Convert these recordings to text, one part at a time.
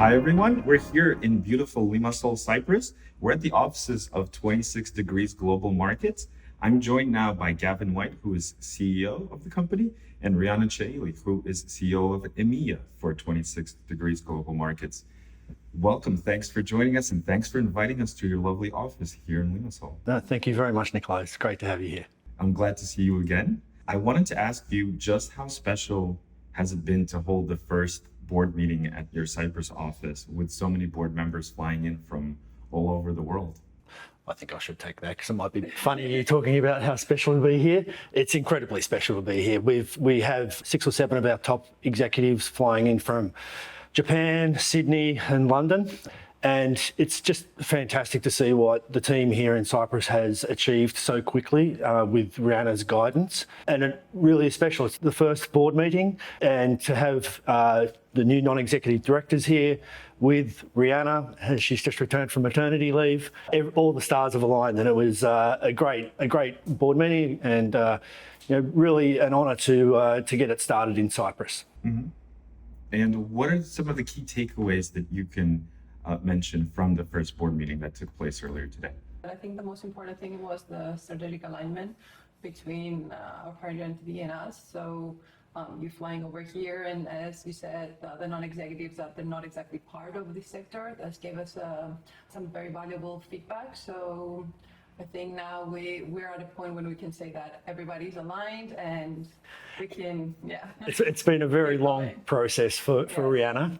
Hi, everyone. We're here in beautiful Limassol, Cyprus. We're at the offices of 26 Degrees Global Markets. I'm joined now by Gavin White, who is CEO of the company, and Riana Chaili, who is CEO of EMEA for 26 Degrees Global Markets. Welcome. Thanks for joining us, and thanks for inviting us to your lovely office here in Limassol. No, thank you very much, Nicola. It's great to have you here. I'm glad to see you again. I wanted to ask you, just how special has it been to hold the first board meeting at your Cyprus office with so many board members flying in from all over the world? I think I should take that because it might be funny you talking about how special to be here. It's incredibly special to be here. We have 6 or 7 of our top executives flying in from Japan, Sydney and London. And it's just fantastic to see what the team here in Cyprus has achieved so quickly with Riana's guidance. And it really is special. It's the first board meeting, and to have the new non-executive directors here with Riana, as she's just returned from maternity leave. All the stars have aligned, and it was a great board meeting, and really an honour to get it started in Cyprus. Mm-hmm. And what are some of the key takeaways that you can mention from the first board meeting that took place earlier today? I think the most important thing was the strategic alignment between our parent entity and us. So you flying over here, and as you said, the non-executives that they're not exactly part of this sector, that gave us some very valuable feedback. So I think now we're at a point when we can say that everybody's aligned and we can, It's been a very long process for Riana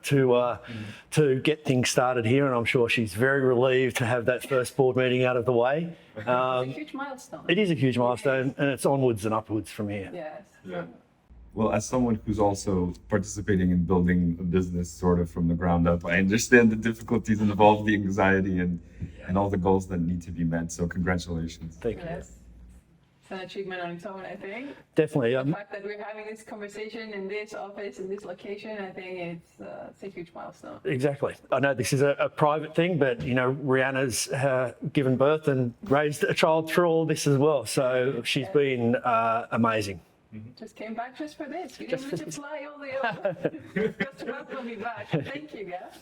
to get things started here, and I'm sure she's very relieved to have that first board meeting out of the way. It's a huge milestone. It is a huge milestone, and it's onwards and upwards from here. Yes. Yeah. Well, as someone who's also participating in building a business sort of from the ground up, I understand the difficulties involved, the anxiety and all the goals that need to be met. So congratulations. Thank you. Yes. It's an achievement on its own, I think. Definitely. The fact that we're having this conversation in this office, in this location, I think it's a huge milestone. Exactly. I know this is a private thing, but Riana's given birth and raised a child through all this as well. So she's been amazing. Just came back just for this. You didn't need to fly all the way just to welcome me back. Thank you, guys.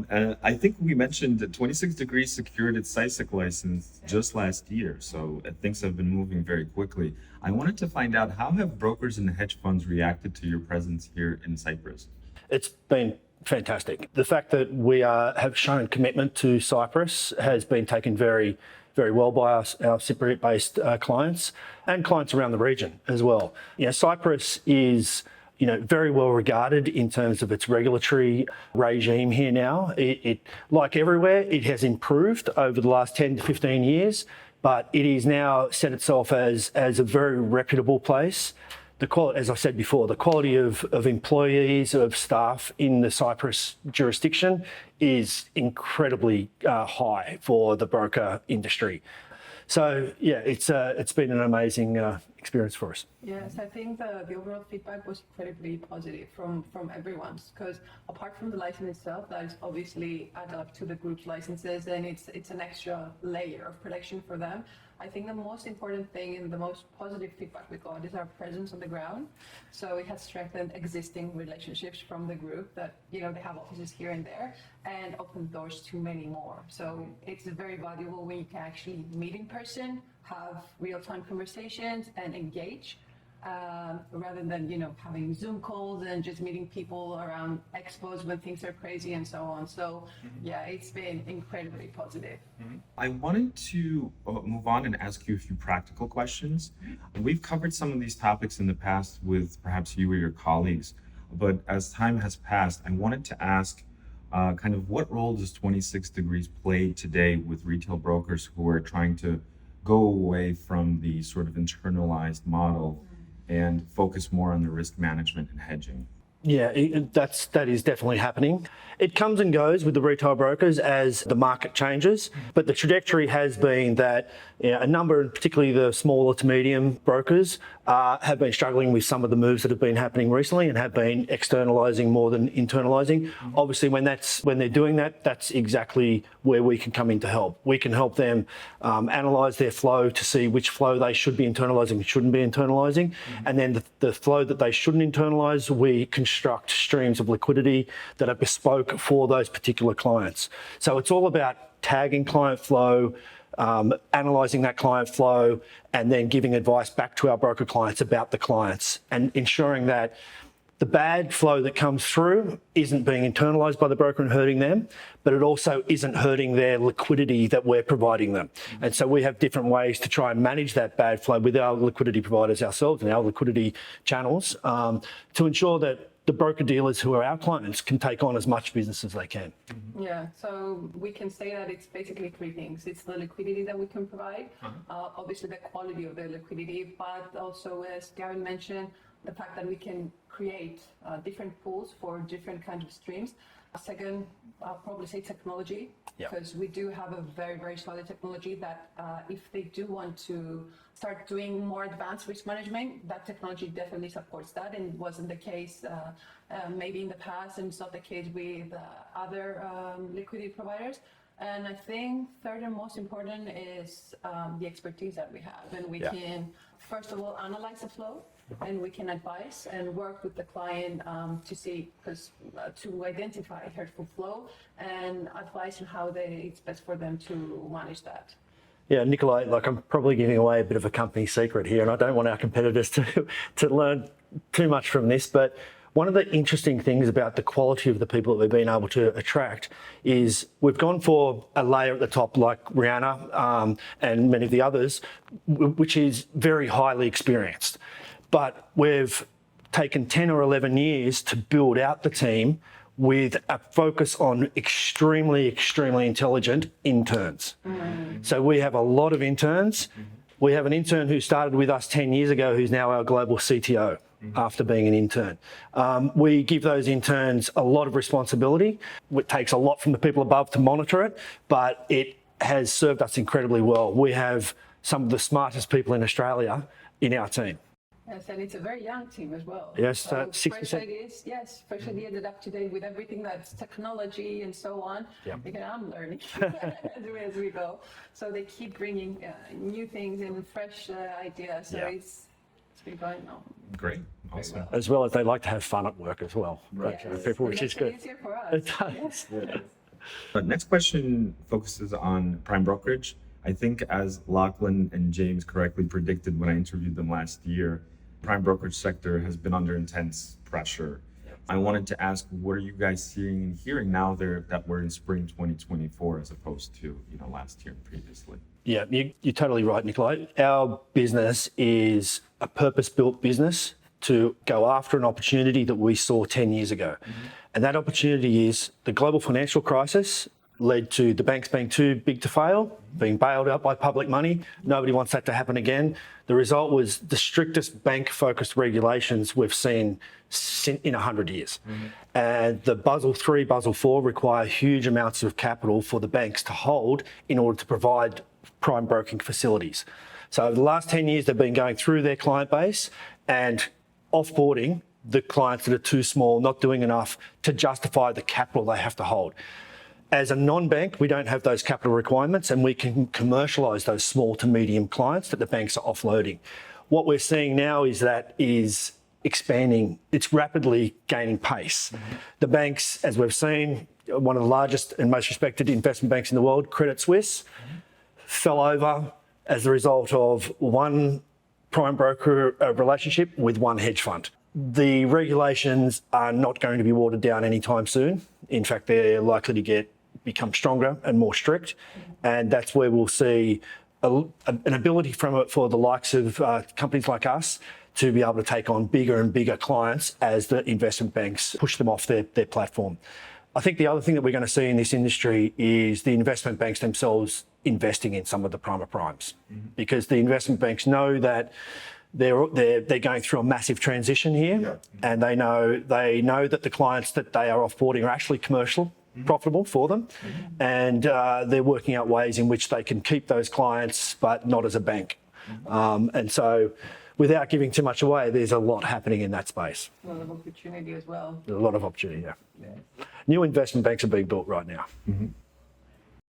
And I think we mentioned that 26 Degrees secured its CISIC license just last year, so things have been moving very quickly. I wanted to find out, how have brokers and hedge funds reacted to your presence here in Cyprus? It's been fantastic. The fact that we have shown commitment to Cyprus has been taken very well by our Cypriot-based clients and clients around the region as well. Cyprus is very well regarded in terms of its regulatory regime here now. It like everywhere, it has improved over the last 10 to 15 years, but it is now set itself as a very reputable place. The quality, as I said before, the quality of employees, of staff in the Cyprus jurisdiction is incredibly high for the broker industry. So it's been an amazing experience for us. Yes, I think the overall feedback was incredibly positive from everyone, because apart from the license itself, that is obviously added up to the group's licenses, and it's an extra layer of protection for them. I think the most important thing and the most positive feedback we got is our presence on the ground. So it has strengthened existing relationships from the group that, they have offices here and there, and opened doors to many more. So it's very valuable when you can actually meet in person, have real-time conversations and engage, rather than, having Zoom calls and just meeting people around expos when things are crazy and so on. So it's been incredibly positive. I wanted to move on and ask you a few practical questions. We've covered some of these topics in the past with perhaps you or your colleagues, but as time has passed, I wanted to ask kind of what role does 26 Degrees play today with retail brokers who are trying to go away from the sort of internalized model and focus more on the risk management and hedging? Yeah, that is definitely happening. It comes and goes with the retail brokers as the market changes, but the trajectory has been that a number, and particularly the smaller to medium brokers, have been struggling with some of the moves that have been happening recently and have been externalising more than internalising. Obviously, when they're doing that, that's exactly where we can come in to help. We can help them analyse their flow to see which flow they should be internalising and shouldn't be internalising. And then the flow that they shouldn't internalise, we construct streams of liquidity that are bespoke for those particular clients. So it's all about tagging client flow, analysing that client flow, and then giving advice back to our broker clients about the clients and ensuring that the bad flow that comes through isn't being internalised by the broker and hurting them, but it also isn't hurting their liquidity that we're providing them. And so we have different ways to try and manage that bad flow with our liquidity providers ourselves and our liquidity channels to ensure that the broker dealers who are our clients can take on as much business as they can. Yeah, so we can say that it's basically three things. It's the liquidity that we can provide, obviously the quality of the liquidity, but also, as Gavin mentioned, the fact that we can create different pools for different kinds of streams. Second, I'll probably say technology, because we do have a very, very solid technology that if they do want to start doing more advanced risk management, that technology definitely supports that, and it wasn't the case maybe in the past, and it's not the case with other liquidity providers. And I think third and most important is the expertise that we have, and we can, first of all, analyze the flow, and we can advise and work with the client to see, to identify hurtful flow and advise on how it's best for them to manage that. Yeah, Nikolai, like I'm probably giving away a bit of a company secret here, and I don't want our competitors to learn too much from this, but one of the interesting things about the quality of the people that we've been able to attract is we've gone for a layer at the top like Riana and many of the others, which is very highly experienced. But we've taken 10 or 11 years to build out the team with a focus on extremely, extremely intelligent interns. So we have a lot of interns. We have an intern who started with us 10 years ago who's now our global CTO after being an intern. We give those interns a lot of responsibility. It takes a lot from the people above to monitor it, but it has served us incredibly well. We have some of the smartest people in Australia in our team. Yes, and it's a very young team as well. Yes, so 6%. Fresh ideas, fresh ideas that up to date with everything that's technology and so on. Because I'm learning as we go. So they keep bringing new things and fresh ideas. So it's been going on. Great, awesome. Well. As well as they like to have fun at work as well. Right. People, which is good. Easier for us. It does. Next question focuses on prime brokerage. I think as Lachlan and James correctly predicted when I interviewed them last year, prime brokerage sector has been under intense pressure. I wanted to ask, what are you guys seeing and hearing now that we're in spring 2024 as opposed to last year and previously? Yeah, you're totally right, Nikolai. Our business is a purpose-built business to go after an opportunity that we saw 10 years ago. And that opportunity is the global financial crisis led to the banks being too big to fail, being bailed out by public money. Nobody wants that to happen again. The result was the strictest bank-focused regulations we've seen in 100 years. And the Basel III, Basel IV require huge amounts of capital for the banks to hold in order to provide prime broking facilities. So over the last 10 years, they've been going through their client base and offboarding the clients that are too small, not doing enough to justify the capital they have to hold. As a non-bank, we don't have those capital requirements and we can commercialise those small to medium clients that the banks are offloading. What we're seeing now is that is expanding. It's rapidly gaining pace. The banks, as we've seen, one of the largest and most respected investment banks in the world, Credit Suisse, fell over as a result of one prime broker relationship with one hedge fund. The regulations are not going to be watered down anytime soon. In fact, they're likely to become stronger and more strict. And that's where we'll see an ability from it for the likes of companies like us to be able to take on bigger and bigger clients as the investment banks push them off their platform. I think the other thing that we're going to see in this industry is the investment banks themselves investing in some of the prime primes, because the investment banks know that they're going through a massive transition here, and they know that the clients that they are offboarding are actually profitable for them, and they're working out ways in which they can keep those clients, but not as a bank. And so without giving too much away, there's a lot happening in that space. A lot of opportunity as well. A lot of opportunity, yeah. New investment banks are being built right now.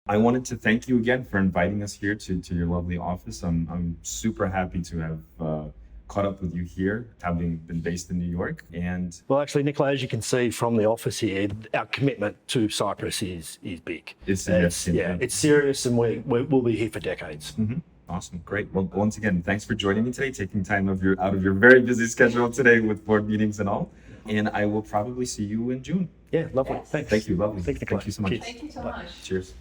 I wanted to thank you again for inviting us here to your lovely office. I'm super happy to have caught up with you here, having been based in New York. And Well, actually, Nicola, as you can see from the office here, our commitment to Cyprus is big. it's significant. It's serious, and we'll be here for decades. Awesome. Great. Well, once again, thanks for joining me today, taking time out of your very busy schedule today with board meetings and all. And I will probably see you in June. Yeah, lovely. Yes. Thanks. Thank you. Lovely. Thanks, Nicola. Thank you so much. Cheers. Thank you so Bye. much. Cheers.